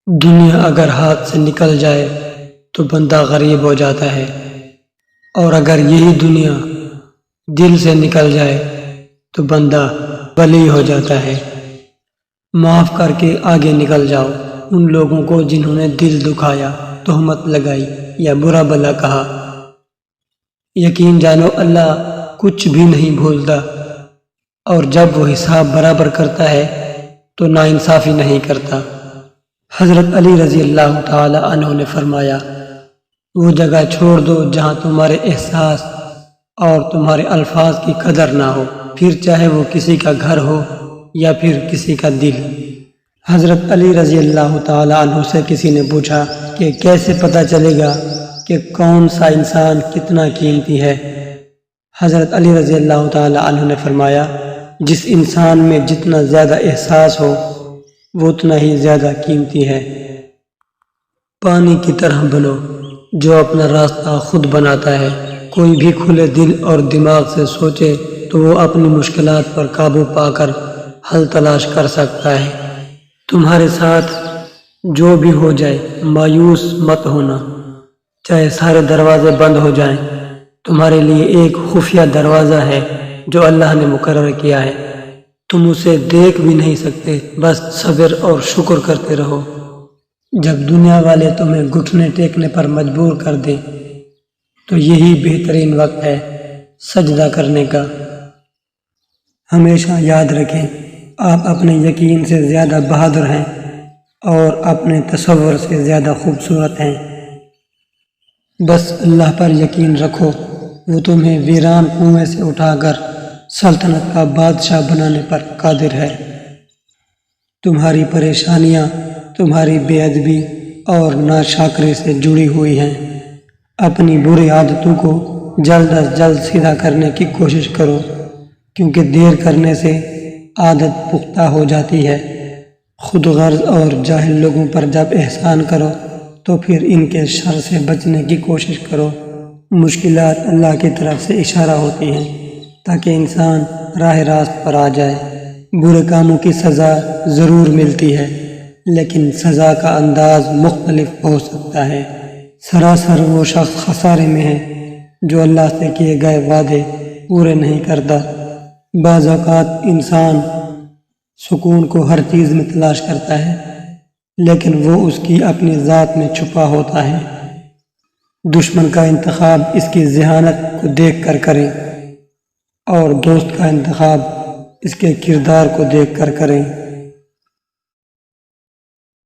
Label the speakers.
Speaker 1: دنیا اگر ہاتھ سے نکل جائے تو بندہ غریب ہو جاتا ہے، اور اگر یہی دنیا دل سے نکل جائے تو بندہ ولی ہو جاتا ہے۔ معاف کر کے آگے نکل جاؤ ان لوگوں کو جنہوں نے دل دکھایا، تہمت لگائی یا برا بھلا کہا۔ یقین جانو اللہ کچھ بھی نہیں بھولتا، اور جب وہ حساب برابر کرتا ہے تو ناانصافی نہیں کرتا۔ حضرت علی رضی اللہ تعالی عنہ نے فرمایا، وہ جگہ چھوڑ دو جہاں تمہارے احساس اور تمہارے الفاظ کی قدر نہ ہو، پھر چاہے وہ کسی کا گھر ہو یا پھر کسی کا دل۔ حضرت علی رضی اللہ تعالی عنہ سے کسی نے پوچھا کہ کیسے پتہ چلے گا کہ کون سا انسان کتنا قیمتی ہے؟ حضرت علی رضی اللہ تعالی عنہ نے فرمایا، جس انسان میں جتنا زیادہ احساس ہو وہ اتنا ہی زیادہ قیمتی ہے۔ پانی کی طرح بنو جو اپنا راستہ خود بناتا ہے۔ کوئی بھی کھلے دل اور دماغ سے سوچے تو وہ اپنی مشکلات پر قابو پا کر حل تلاش کر سکتا ہے۔ تمہارے ساتھ جو بھی ہو جائے مایوس مت ہونا، چاہے سارے دروازے بند ہو جائیں۔ تمہارے لیے ایک خفیہ دروازہ ہے جو اللہ نے مقرر کیا ہے، تم اسے دیکھ بھی نہیں سکتے، بس صبر اور شکر کرتے رہو۔ جب دنیا والے تمہیں گھٹنے ٹیکنے پر مجبور کر دیں تو یہی بہترین وقت ہے سجدہ کرنے کا۔ ہمیشہ یاد رکھیں، آپ اپنے یقین سے زیادہ بہادر ہیں اور اپنے تصور سے زیادہ خوبصورت ہیں۔ بس اللہ پر یقین رکھو، وہ تمہیں ویران کنویں سے اٹھا کر سلطنت کا بادشاہ بنانے پر قادر ہے۔ تمہاری پریشانیاں تمہاری بے ادبی اور ناشکری سے جڑی ہوئی ہیں۔ اپنی بری عادتوں کو جلد از جلد سیدھا کرنے کی کوشش کرو، کیونکہ دیر کرنے سے عادت پختہ ہو جاتی ہے۔ خود غرض اور جاہل لوگوں پر جب احسان کرو تو پھر ان کے شر سے بچنے کی کوشش کرو۔ مشکلات اللہ کی طرف سے اشارہ ہوتی ہیں تاکہ انسان راہ راست پر آ جائے۔ برے کاموں کی سزا ضرور ملتی ہے، لیکن سزا کا انداز مختلف ہو سکتا ہے۔ سراسر وہ شخص خسارے میں ہے جو اللہ سے کیے گئے وعدے پورے نہیں کرتا۔ بعض اوقات انسان سکون کو ہر چیز میں تلاش کرتا ہے، لیکن وہ اس کی اپنی ذات میں چھپا ہوتا ہے۔ دشمن کا انتخاب اس کی ذہانت کو دیکھ کر کریں، اور دوست کا انتخاب اس کے کردار کو دیکھ کر کریں۔